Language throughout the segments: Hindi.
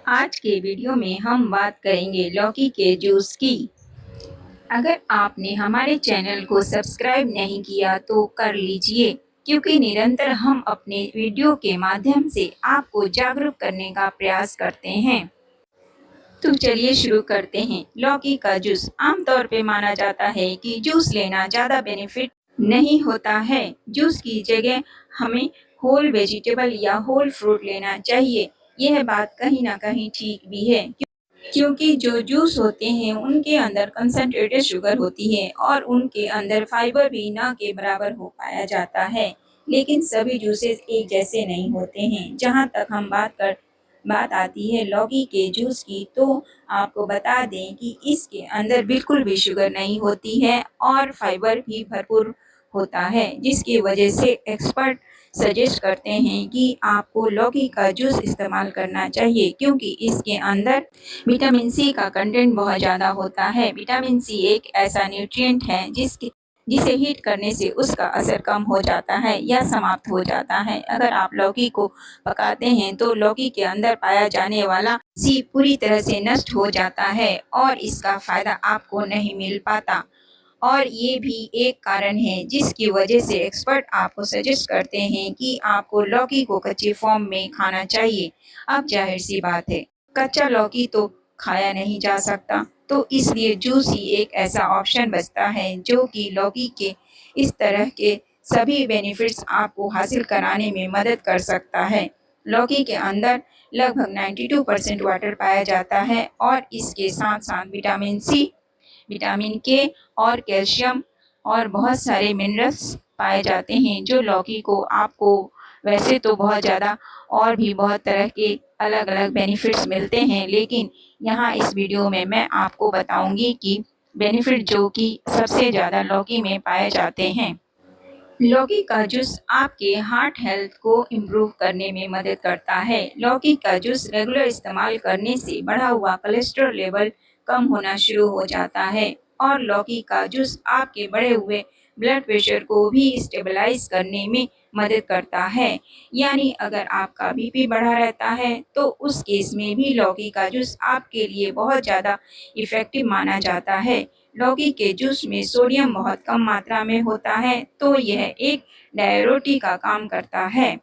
आज के वीडियो में हम बात करेंगे लौकी के जूस की। अगर आपने हमारे चैनल को सब्सक्राइब नहीं किया तो कर लीजिए, क्योंकि निरंतर हम अपने वीडियो के माध्यम से आपको जागरूक करने का प्रयास करते हैं। तो चलिए शुरू करते हैं। लौकी का जूस आमतौर पे माना जाता है कि जूस लेना ज़्यादा बेनिफिट नहीं होता है। जूस की जगह हमें होल वेजिटेबल या होल फ्रूट लेना चाहिए। यह बात कहीं ना कहीं ठीक भी है, क्योंकि जो जूस होते हैं उनके अंदर कंसंट्रेटेड शुगर होती है और उनके अंदर फाइबर भी ना के बराबर हो पाया जाता है। लेकिन सभी जूसेस एक जैसे नहीं होते हैं। जहाँ तक हम बात आती है लौकी के जूस की, तो आपको बता दें कि इसके अंदर बिल्कुल भी शुगर नहीं होती है और फाइबर भी भरपूर होता है, जिसकी वजह से एक्सपर्ट सजेस्ट करते हैं कि आपको लौकी का जूस इस्तेमाल करना चाहिए, क्योंकि इसके अंदर विटामिन सी का कंटेंट बहुत ज़्यादा होता है। विटामिन सी एक ऐसा न्यूट्रिएंट है जिसे हीट करने से उसका असर कम हो जाता है या समाप्त हो जाता है। अगर आप लौकी को पकाते हैं तो लौकी के अंदर पाया जाने वाला सी पूरी तरह से नष्ट हो जाता है और इसका फायदा आपको नहीं मिल पाता। और ये भी एक कारण है जिसकी वजह से एक्सपर्ट आपको सजेस्ट करते हैं कि आपको लौकी को कच्चे फॉर्म में खाना चाहिए। अब जाहिर सी बात है, कच्चा लौकी तो खाया नहीं जा सकता, तो इसलिए जूस ही एक ऐसा ऑप्शन बचता है जो कि लौकी के इस तरह के सभी बेनिफिट्स आपको हासिल कराने में मदद कर सकता है। लौकी के अंदर लगभग 92% वाटर पाया जाता है और इसके साथ साथ विटामिन सी, विटामिन के और कैल्शियम और बहुत सारे मिनरल्स पाए जाते हैं, जो लौकी को आपको वैसे तो बहुत ज़्यादा और भी बहुत तरह के अलग अलग बेनिफिट्स मिलते हैं, लेकिन यहाँ इस वीडियो में मैं आपको बताऊंगी कि बेनिफिट जो कि सबसे ज़्यादा लौकी में पाए जाते हैं। लौकी का जूस आपके हार्ट हेल्थ को इम्प्रूव करने में मदद करता है। लौकी का जूस रेगुलर इस्तेमाल करने से बढ़ा हुआ कोलेस्ट्रॉल लेवल कम होना शुरू हो जाता है और लौकी का जूस आपके बढ़े हुए ब्लड प्रेशर को भी स्टेबलाइज करने में मदद करता है। यानी अगर आपका बीपी बढ़ा रहता है तो उस केस में भी लौकी का जूस आपके लिए बहुत ज़्यादा इफ़ेक्टिव माना जाता है। लौकी के जूस में सोडियम बहुत कम मात्रा में होता है, तो यह एक डाययूरेटिक का काम करता है।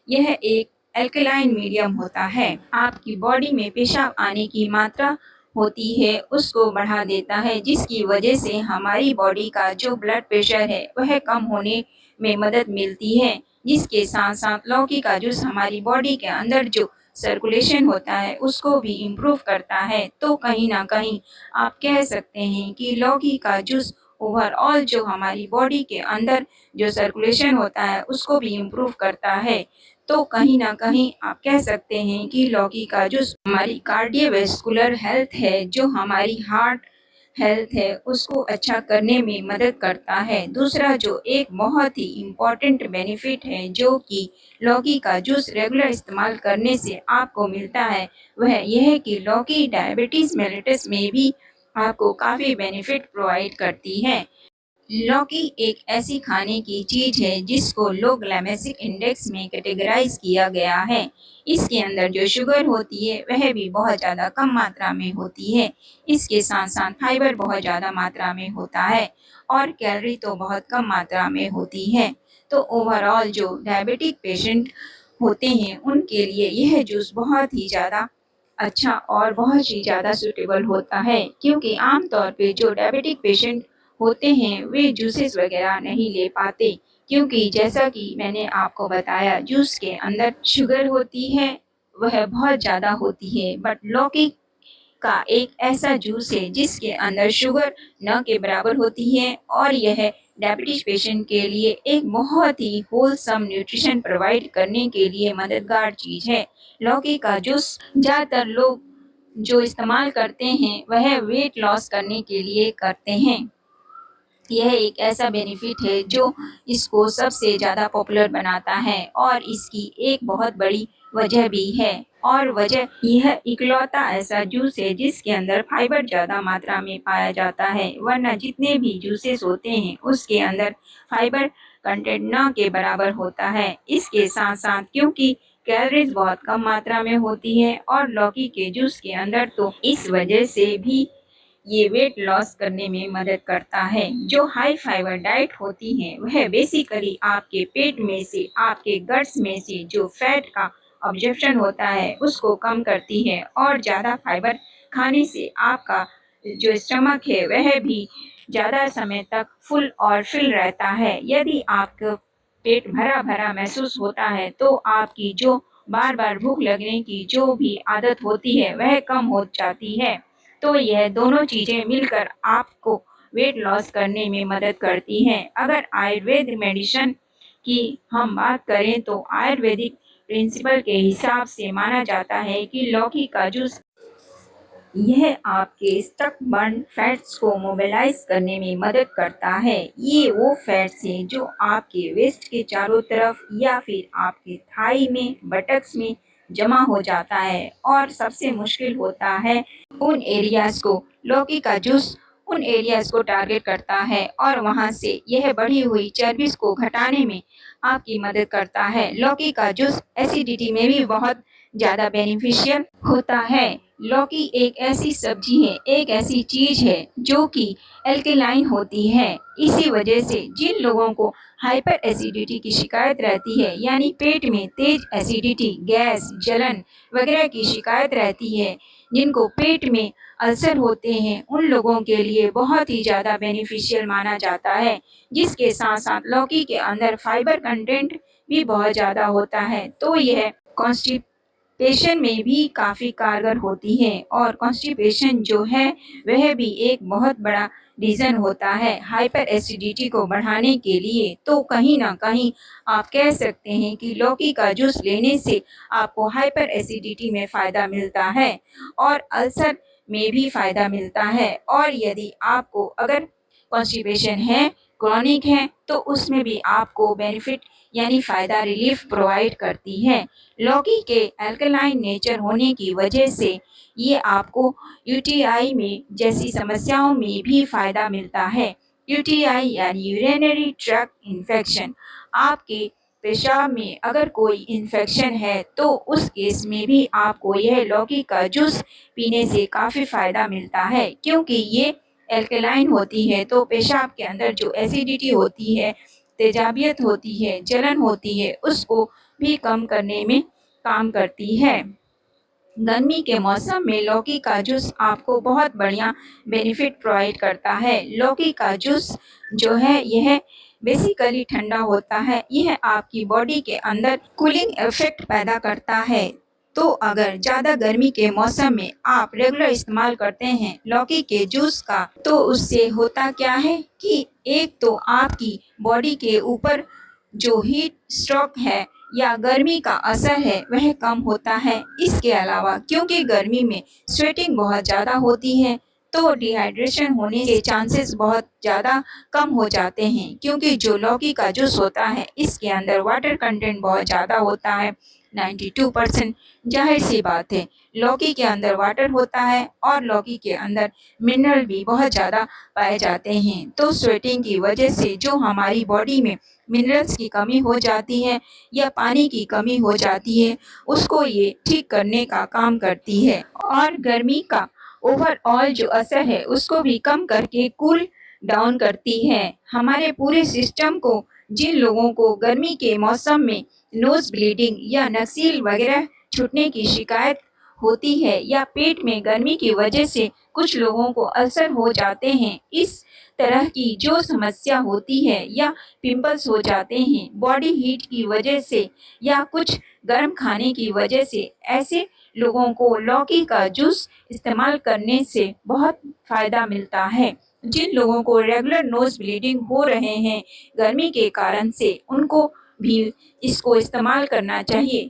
यह एक एल्कलाइन मीडियम होता है, आपकी बॉडी में पेशाब आने की मात्रा होती है उसको बढ़ा देता है, जिसकी वजह से हमारी बॉडी का जो ब्लड प्रेशर है वह कम होने में मदद मिलती है। जिसके साथ साथ लौकी का जूस हमारी बॉडी के अंदर जो सर्कुलेशन होता है उसको भी इम्प्रूव करता है। तो कहीं ना कहीं आप कह सकते हैं कि लौकी का जूस ओवरऑल जो हमारी बॉडी के अंदर जो सर्कुलेशन होता है उसको भी इम्प्रूव करता है। तो कहीं ना कहीं आप कह सकते हैं कि लौकी का जूस हमारी कार्डियोवैस्कुलर हेल्थ है, जो हमारी हार्ट हेल्थ है उसको अच्छा करने में मदद करता है। दूसरा जो एक बहुत ही इम्पॉर्टेंट बेनिफिट है जो कि लौकी का जूस रेगुलर इस्तेमाल करने से आपको मिलता है, वह यह है कि लौकी डायबिटीज़ मेलिटस में भी आपको काफ़ी बेनिफिट प्रोवाइड करती है। लौकी एक ऐसी खाने की चीज़ है जिसको लो ग्लाइसेमिक इंडेक्स में कैटेगराइज किया गया है। इसके अंदर जो शुगर होती है वह भी बहुत ज़्यादा कम मात्रा में होती है। इसके साथ साथ फाइबर बहुत ज़्यादा मात्रा में होता है और कैलोरी तो बहुत कम मात्रा में होती है। तो ओवरऑल जो डायबिटिक पेशेंट होते हैं उनके लिए यह जूस बहुत ही ज़्यादा अच्छा और बहुत ही ज़्यादा सूटेबल होता है, क्योंकि आमतौर पे जो डायबिटिक पेशेंट होते हैं वे जूसेस वगैरह नहीं ले पाते, क्योंकि जैसा कि मैंने आपको बताया जूस के अंदर शुगर होती है वह बहुत ज़्यादा होती है। बट लौकी का एक ऐसा जूस है जिसके अंदर शुगर न के बराबर होती है और यह डायबिटीज पेशेंट के लिए एक बहुत ही होलसम न्यूट्रिशन प्रोवाइड करने के लिए मददगार चीज़ है। लौकी का जूस ज़्यादातर लोग जो इस्तेमाल करते हैं वह वेट लॉस करने के लिए करते हैं। यह एक ऐसा बेनिफिट है जो इसको सबसे ज़्यादा पॉपुलर बनाता है और इसकी एक बहुत बड़ी वजह भी है, और वजह यह इकलौता ऐसा जूस है जिसके अंदर फाइबर ज़्यादा मात्रा में पाया जाता है। वरना जितने भी जूसेस होते हैं उसके अंदर फाइबर कंटेंट न के बराबर होता है। इसके साथ साथ क्योंकि कैलोरीज बहुत कम मात्रा में होती है और लौकी के जूस के अंदर तो इस वजह से भी ये वेट लॉस करने में मदद करता है। जो हाई फाइबर डाइट होती है वह बेसिकली आपके पेट में से, आपके गट्स में से जो फैट का ऑब्जर्प्शन होता है उसको कम करती है और ज़्यादा फाइबर खाने से आपका जो स्टमक है वह भी ज़्यादा समय तक फुल और फिल रहता है। यदि आपका पेट भरा भरा महसूस होता है तो आपकी जो बार बार भूख लगने की जो भी आदत होती है वह कम हो जाती है। तो यह दोनों चीज़ें मिलकर आपको वेट लॉस करने में मदद करती हैं। अगर आयुर्वेद मेडिसिन की हम बात करें तो आयुर्वेदिक प्रिंसिपल के हिसाब से माना जाता है कि लौकी का जूस यह आपके स्टक बर्न फैट्स को मोबिलाइज करने में मदद करता है। ये वो फैट्स हैं जो आपके वेस्ट के चारों तरफ या फिर आपके थाई में, बटक्स में जमा हो जाता है और सबसे मुश्किल होता है उन एरियाज को। लौकी का जूस उन एरियाज को टारगेट करता है और वहां से यह बढ़ी हुई चर्बी को घटाने में आपकी मदद करता है। लौकी का जूस एसिडिटी में भी बहुत ज़्यादा बेनिफिशियल होता है। लौकी एक ऐसी सब्जी है, एक ऐसी चीज है जो कि एल्केलाइन होती है। इसी वजह से जिन लोगों को हाइपर एसिडिटी की शिकायत रहती है, यानी पेट में तेज एसिडिटी, गैस, जलन वगैरह की शिकायत रहती है, जिनको पेट में अल्सर होते हैं, उन लोगों के लिए बहुत ही ज़्यादा बेनिफिशियल माना जाता है। जिसके साथ साथ लौकी के अंदर फाइबर कंटेंट भी बहुत ज़्यादा होता है, तो यह कॉन्स्टिपेशन में भी काफ़ी कारगर होती है। और कॉन्स्टिपेशन जो है वह भी एक बहुत बड़ा रीज़न होता है हाइपर एसिडिटी को बढ़ाने के लिए। तो कहीं ना कहीं आप कह सकते हैं कि लौकी का जूस लेने से आपको हाइपर एसिडिटी में फ़ायदा मिलता है और अल्सर में भी फ़ायदा मिलता है। और यदि आपको अगर कॉन्स्टिपेशन है, क्रॉनिक है, तो उसमें भी आपको बेनिफिट यानी फ़ायदा रिलीफ प्रोवाइड करती है। लौकी के अल्कलाइन नेचर होने की वजह से ये आपको यूटीआई में जैसी समस्याओं में भी फ़ायदा मिलता है। यूटीआई यानी यूरिनरी ट्रैक्ट इन्फेक्शन, आपके पेशाब में अगर कोई इन्फेक्शन है तो उस केस में भी आपको यह लौकी का जूस पीने से काफ़ी फ़ायदा मिलता है, क्योंकि ये एल्कलाइन होती है। तो पेशाब के अंदर जो एसिडिटी होती है, तेजाबियत होती है, जलन होती है, उसको भी कम करने में काम करती है। गर्मी के मौसम में लौकी का जूस आपको बहुत बढ़िया बेनिफिट प्रोवाइड करता है। लौकी का जूस जो है यह बेसिकली ठंडा होता है, यह आपकी बॉडी के अंदर कूलिंग इफेक्ट पैदा करता है। तो अगर ज़्यादा गर्मी के मौसम में आप रेगुलर इस्तेमाल करते हैं लौकी के जूस का, तो उससे होता क्या है कि एक तो आपकी बॉडी के ऊपर जो हीट स्ट्रोक है या गर्मी का असर है वह कम होता है। इसके अलावा क्योंकि गर्मी में स्वेटिंग बहुत ज़्यादा होती है तो डिहाइड्रेशन होने के चांसेस बहुत ज़्यादा कम हो जाते हैं, क्योंकि जो लौकी का जूस होता है इसके अंदर वाटर कंटेंट बहुत ज़्यादा होता है, 92%। जाहिर सी बात है लौकी के अंदर वाटर होता है और लौकी के अंदर मिनरल भी बहुत ज़्यादा पाए जाते हैं। तो स्वेटिंग की वजह से जो हमारी बॉडी में मिनरल्स की कमी हो जाती है या पानी की कमी हो जाती है, उसको ये ठीक करने का काम करती है और गर्मी का ओवरऑल जो असर है उसको भी कम करके कूल डाउन करती है हमारे पूरे सिस्टम को। जिन लोगों को गर्मी के मौसम में नोज ब्लीडिंग या नसील वगैरह छूटने की शिकायत होती है, या पेट में गर्मी की वजह से कुछ लोगों को अल्सर हो जाते हैं, इस तरह की जो समस्या होती है, या पिंपल्स हो जाते हैं बॉडी हीट की वजह से या कुछ गर्म खाने की वजह से, ऐसे लोगों को लौकी का जूस इस्तेमाल करने से बहुत फ़ायदा मिलता है। जिन लोगों को रेगुलर नोज ब्लीडिंग हो रहे हैं गर्मी के कारण से, उनको भी इसको इस्तेमाल करना चाहिए।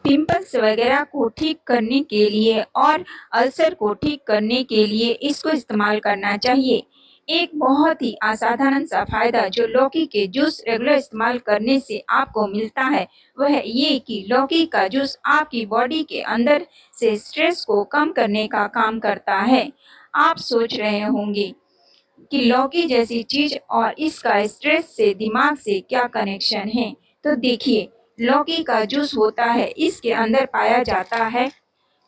पिंपल्स वगैरह को ठीक करने के लिए और अल्सर को ठीक करने के लिए इसको इस्तेमाल करना चाहिए। एक बहुत ही असाधारण सा फायदा जो लौकी के जूस रेगुलर इस्तेमाल करने से आपको मिलता है वह ये कि लौकी का जूस आपकी बॉडी के अंदर से स्ट्रेस को कम करने का काम करता है। आप सोच रहे होंगे कि लौकी जैसी चीज और इसका स्ट्रेस से दिमाग से क्या कनेक्शन है। तो देखिए, लौकी का जूस होता है, इसके अंदर पाया जाता है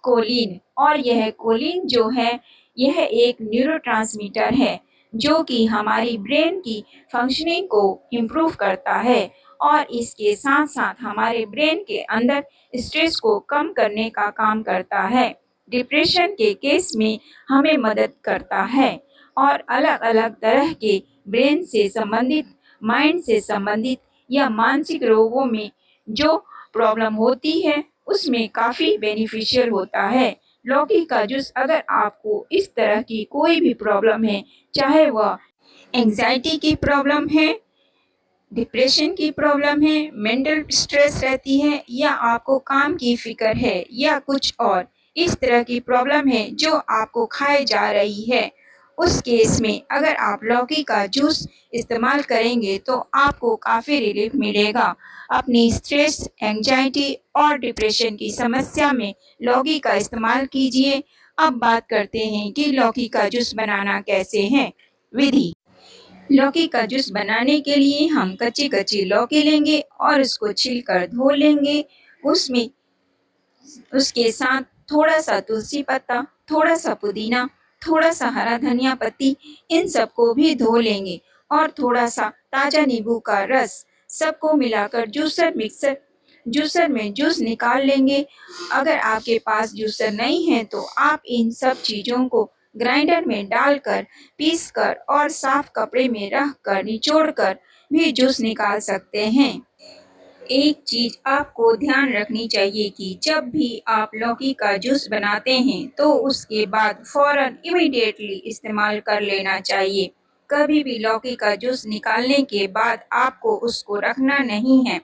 कोलिन, और यह कोलिन जो है यह एक न्यूरोट्रांसमीटर है जो कि हमारी ब्रेन की फंक्शनिंग को इम्प्रूव करता है और इसके साथ साथ हमारे ब्रेन के अंदर स्ट्रेस को कम करने का काम करता है। डिप्रेशन के केस में हमें मदद करता है और अलग अलग तरह के ब्रेन से संबंधित, माइंड से संबंधित या मानसिक रोगों में जो प्रॉब्लम होती है उसमें काफ़ी बेनिफिशियल होता है। लौकी का जूस, अगर आपको इस तरह की कोई भी प्रॉब्लम है, चाहे वह एंग्जाइटी की प्रॉब्लम है, डिप्रेशन की प्रॉब्लम है, मेंटल स्ट्रेस रहती है, या आपको काम की फिक्र है, या कुछ और इस तरह की प्रॉब्लम है जो आपको खाए जा रही है, उस केस में अगर आप लौकी का जूस इस्तेमाल करेंगे तो आपको काफ़ी रिलीफ मिलेगा। अपनी स्ट्रेस, एंग्जाइटी और डिप्रेशन की समस्या में लौकी का इस्तेमाल कीजिए। अब बात करते हैं कि लौकी का जूस बनाना कैसे है। विधि: लौकी का जूस बनाने के लिए हम कच्ची कच्ची लौकी लेंगे और उसको छीलकर धो लेंगे। उसमें उसके साथ थोड़ा सा तुलसी पत्ता, थोड़ा सा पुदीना, थोड़ा सा हरा धनिया पत्ती, इन सबको भी धो लेंगे और थोड़ा सा ताज़ा नींबू का रस, सबको मिलाकर जूसर में जूस निकाल लेंगे। अगर आपके पास जूसर नहीं है तो आप इन सब चीज़ों को ग्राइंडर में डालकर, पीसकर और साफ कपड़े में रखकर निचोड़कर भी जूस निकाल सकते हैं। एक चीज आपको ध्यान रखनी चाहिए कि जब भी आप लौकी का जूस बनाते हैं तो उसके बाद फौरन इमीडिएटली इस्तेमाल कर लेना चाहिए। कभी भी लौकी का जूस निकालने के बाद आपको उसको रखना नहीं है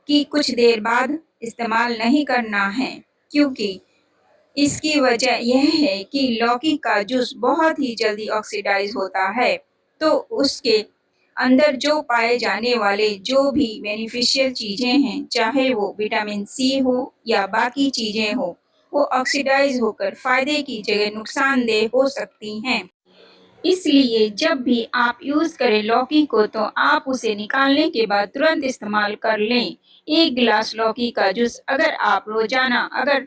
कि कुछ देर बाद इस्तेमाल नहीं करना है, क्योंकि इसकी वजह यह है कि लौकी का जूस बहुत ही जल्दी ऑक्सीडाइज होता है, तो उसके अंदर जो पाए जाने वाले जो भी बेनिफिशियल चीज़ें हैं, चाहे वो विटामिन सी हो या बाकी चीज़ें हो, वो ऑक्सीडाइज होकर फ़ायदे की जगह नुकसानदेह हो सकती हैं। इसलिए जब भी आप यूज़ करें लौकी को तो आप उसे निकालने के बाद तुरंत इस्तेमाल कर लें। 1 गिलास लौकी का जूस अगर आप रोज़ाना अगर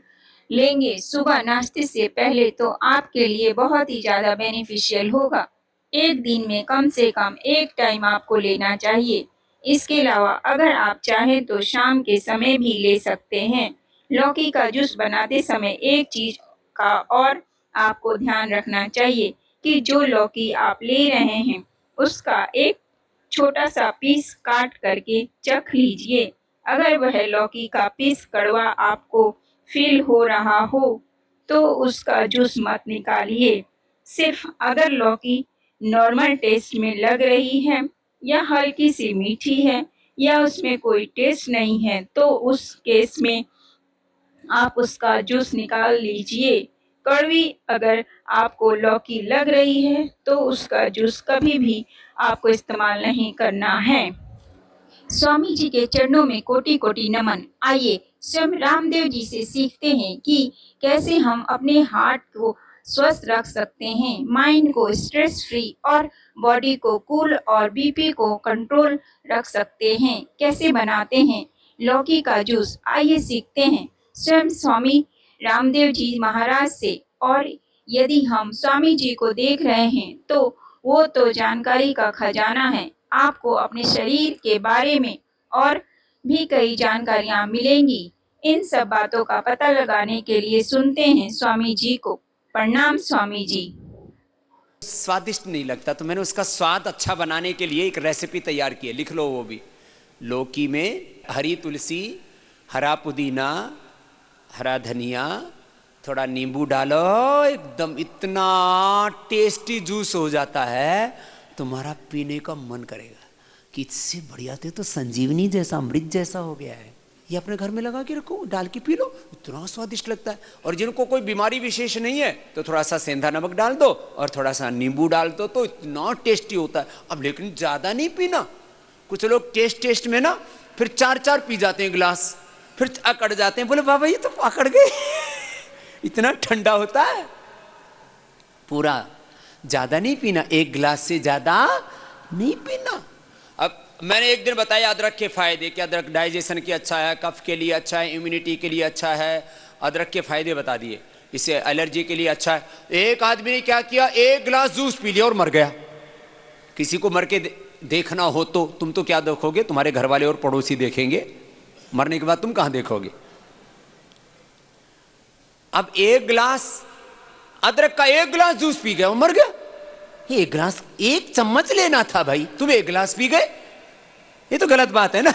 लेंगे सुबह नाश्ते से पहले तो आपके लिए बहुत ही ज़्यादा बेनिफिशियल होगा। एक दिन में कम से कम 1 टाइम आपको लेना चाहिए। इसके अलावा अगर आप चाहें तो शाम के समय भी ले सकते हैं। लौकी का जूस बनाते समय एक चीज़ का और आपको ध्यान रखना चाहिए कि जो लौकी आप ले रहे हैं उसका एक छोटा सा पीस काट करके चख लीजिए। अगर वह लौकी का पीस कड़वा आपको फील हो रहा हो तो उसका जूस मत निकालिए। सिर्फ अगर लौकी नॉर्मल टेस्ट में लग रही है या हल्की सी मीठी है या उसमें कोई टेस्ट नहीं है तो उस केस में आप उसका जूस निकाल लीजिए। कड़वी अगर आपको लौकी लग रही है तो उसका जूस कभी भी आपको इस्तेमाल नहीं करना है। स्वामी जी के चरणों में कोटि कोटि नमन। आइए स्वयं रामदेव जी से सीखते हैं कि कैसे हम अपने हार्ट को स्वस्थ रख सकते हैं, माइंड को स्ट्रेस फ्री और बॉडी को कूल और बीपी को कंट्रोल रख सकते हैं। कैसे बनाते हैं लौकी का जूस, आइए सीखते हैं स्वयं स्वामी रामदेव जी महाराज से। और यदि हम स्वामी जी को देख रहे हैं तो वो तो जानकारी का खजाना है। आपको अपने शरीर के बारे में और भी कई जानकारियाँ मिलेंगी। इन सब बातों का पता लगाने के लिए सुनते हैं स्वामी जी को। प्रणाम स्वामी जी। स्वादिष्ट नहीं लगता तो मैंने उसका स्वाद अच्छा बनाने के लिए एक रेसिपी तैयार की है, लिख लो वो भी। लौकी में हरी तुलसी, हरा पुदीना, हरा धनिया, थोड़ा नींबू डालो, एकदम इतना टेस्टी जूस हो जाता है, तुम्हारा पीने का मन करेगा कि इससे बढ़िया तो संजीवनी जैसा, अमृत जैसा हो गया है। ये अपने घर में लगा के रखो, डाल के पी लो, इतना स्वादिष्ट लगता है। और जिनको कोई बीमारी विशेष नहीं है तो थोड़ा सा सेंधा नमक डाल दो और थोड़ा सा नींबू डाल दो तो इतना टेस्टी होता है। अब लेकिन ज़्यादा नहीं पीना। कुछ लोग टेस्ट में ना फिर 4 पी जाते हैं गिलास, फिर अकड़ जाते हैं, बोले बाबा ये तो अकड़ गए इतना ठंडा होता है। पूरा ज़्यादा नहीं पीना, 1 गिलास से ज़्यादा नहीं पीना। अब मैंने एक दिन बताया अदरक के फायदे कि अदरक डाइजेशन के अच्छा है, कफ के लिए अच्छा है, इम्यूनिटी के लिए अच्छा है। अदरक के फायदे बता दिए, इससे एलर्जी के लिए अच्छा है। एक आदमी ने क्या किया, एक गिलास जूस पी लिया और मर गया। किसी को मर के देखना हो तो तुम तो क्या देखोगे, तुम्हारे घर वाले और पड़ोसी देखेंगे, मरने के बाद तुम कहां देखोगे। अब एक गिलास अदरक का एक गिलास जूस पी गया और मर गया। ये एक गिलास, एक चम्मच लेना था भाई, तुम एक गिलास पी गए, ये तो गलत बात है ना।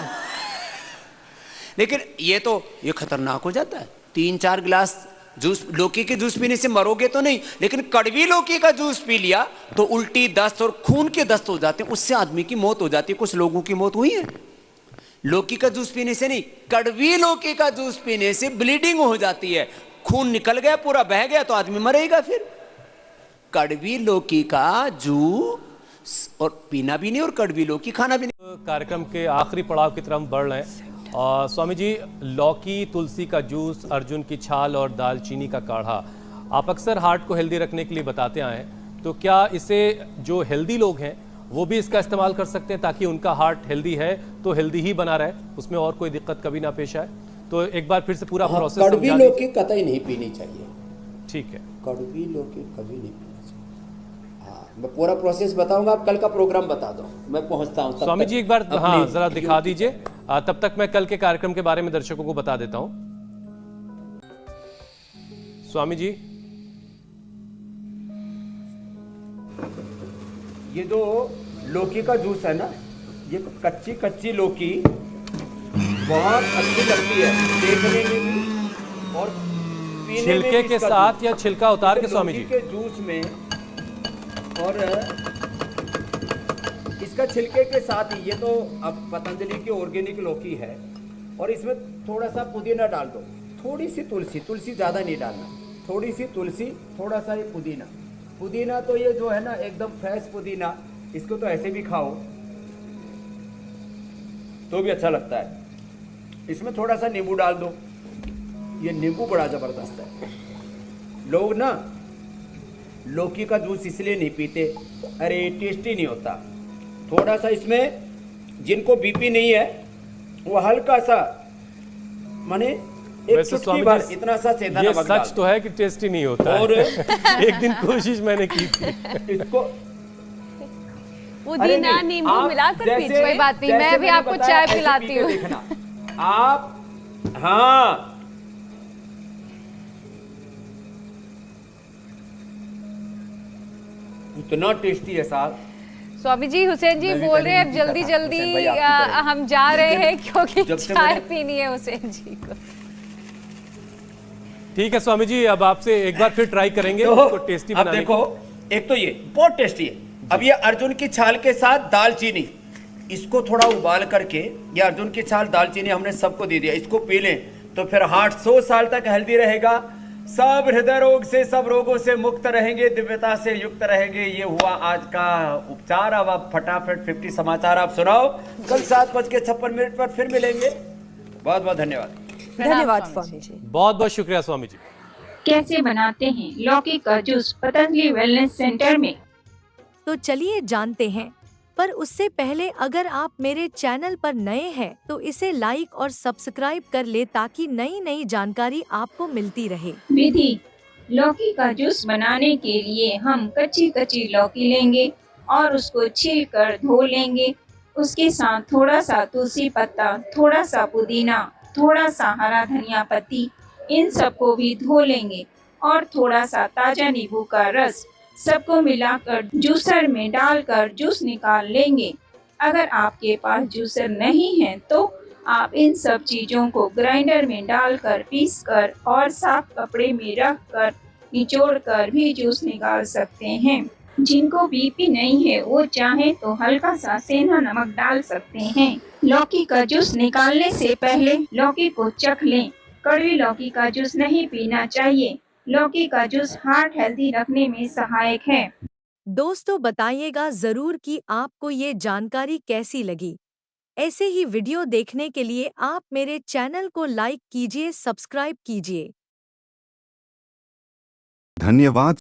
लेकिन ये खतरनाक हो जाता है। 3-4 गिलास जूस, लौकी के जूस पीने से मरोगे तो नहीं, लेकिन कड़वी लौकी का जूस पी लिया तो उल्टी, दस्त और खून के दस्त हो जाते हैं, उससे आदमी की मौत हो जाती है। कुछ लोगों की मौत हुई है लौकी का जूस पीने से नहीं, कड़वी लौकी का जूस पीने से ब्लीडिंग हो जाती है, खून निकल गया, पूरा बह गया तो आदमी मरेगा। फिर कड़वी लौकी का जूस और पीना भी नहीं और कड़वी लौकी खाना भी नहीं। कार्यक्रम के आखिरी पड़ाव की तरफ हम बढ़ रहे हैं। स्वामी जी, लौकी, तुलसी का जूस, अर्जुन की छाल और दालचीनी का काढ़ा आप अक्सर हार्ट को हेल्दी रखने के लिए बताते आए हैं, तो क्या इसे जो हेल्दी लोग हैं वो भी इसका इस्तेमाल कर सकते हैं ताकि उनका हार्ट हेल्दी है तो हेल्दी ही बना रहे, उसमें और कोई दिक्कत कभी ना पेश आए? तो एक बार फिर से पूरा प्रोसेस कड़वी लौकी कतई नहीं पीनी चाहिए। ठीक है, कड़वी लौकी कभी नहीं पीनी चाहिए। हाँ, मैं पूरा प्रोसेस बताऊंगा, आप कल का प्रोग्राम बता दो, मैं पहुंचता हूं। स्वामी जी एक बार हाँ जरा दिखा दीजिए, तब तक मैं कल के कार्यक्रम के बारे में दर्शकों को बता देता हूं। स्वामी जी, ये जो लौकी का जूस है ना, ये कच्ची कच्ची लौकी बहुत अच्छी लगती है देखने में भी और पीने में छिलके भी। के साथ या छिलका उतार के स्वामी जी के जूस में, और इसका छिलके के साथ ही, ये तो अब पतंजलि की ऑर्गेनिक लौकी है, और इसमें थोड़ा सा पुदीना डाल दो, थोड़ी सी तुलसी, तुलसी ज़्यादा नहीं डालना, थोड़ी सी तुलसी, थोड़ा सा ये पुदीना। पुदीना तो ये जो है ना एकदम फ्रेश पुदीना, इसको तो ऐसे भी खाओ तो भी अच्छा लगता है। इसमें थोड़ा सा नींबू डाल दो, ये नींबू बड़ा ज़बरदस्त है। लोग ना लौकी का जूस इसलिए नहीं पीते, अरे टेस्टी नहीं होता। थोड़ा सा इसमें, जिनको बीपी नहीं है वो हल्का सा, माने एक चुटकी भर इतना सा सेंधा नमक डाल। सच तो है कि टेस्टी नहीं होता और एक दिन कोशिश मैंने की थी। इसको पुदीना नींबू मिलाकर पीजिए। कोई बात नहीं, मैं भी आपको चाय पिलाती हूँ। आप हाँ, इतना टेस्टी है साहब। स्वामी जी, हुसैन जी बोल रहे हैं अब जल्दी जल्दी हम जा रहे हैं क्योंकि चाय पीनी है हुसैन जी को। ठीक है स्वामी जी, अब आपसे एक बार फिर ट्राई करेंगे इसको टेस्टी बनाने। अब देखो, एक तो ये बहुत टेस्टी है। अब ये अर्जुन की छाल के साथ दालचीनी, इसको थोड़ा उबाल करके, ये अर्जुन की छाल दालचीनी हमने सबको दे दिया, इसको पी लें तो फिर हार्ट 100 साल तक हेल्दी रहेगा, सब हृदय रोग से, सब रोगों से मुक्त रहेंगे, दिव्यता से युक्त रहेंगे। ये हुआ आज का उपचार। अब आप फटाफट 50 समाचार आप सुनाओ, कल 7:56 पर फिर मिलेंगे। बहुत बहुत धन्यवाद। धन्यवाद स्वामी जी, बहुत बहुत शुक्रिया स्वामी जी। कैसे बनाते हैं लौकी का जूस पतंजलि वेलनेस सेंटर में? तो चलिए जानते हैं, पर उससे पहले अगर आप मेरे चैनल पर नए हैं तो इसे लाइक और सब्सक्राइब कर ले ताकि नई नई जानकारी आपको मिलती रहे। विधि: लौकी का जूस बनाने के लिए हम कच्ची कच्ची लौकी लेंगे और उसको छील कर धो लेंगे। उसके साथ थोड़ा सा तुलसी पत्ता, थोड़ा सा पुदीना, थोड़ा सा हरा धनिया पत्ती, इन सबको भी धो लेंगे और थोड़ा सा ताजा नींबू का रस, सबको मिलाकर जूसर में डालकर जूस निकाल लेंगे। अगर आपके पास जूसर नहीं है तो आप इन सब चीज़ों को ग्राइंडर में डालकर पीसकर और साफ कपड़े में रखकर निचोड़ कर भी जूस निकाल सकते हैं। जिनको बीपी नहीं है वो चाहे तो हल्का सा सेंधा नमक डाल सकते हैं। लौकी का जूस निकालने से पहले लौकी को चख लें। कड़वी लौकी का जूस नहीं पीना चाहिए। लौकी का जूस हार्ट हेल्दी रखने में सहायक है। दोस्तों बताइएगा जरूर कि आपको ये जानकारी कैसी लगी। ऐसे ही वीडियो देखने के लिए आप मेरे चैनल को लाइक कीजिए, सब्सक्राइब कीजिए। धन्यवाद।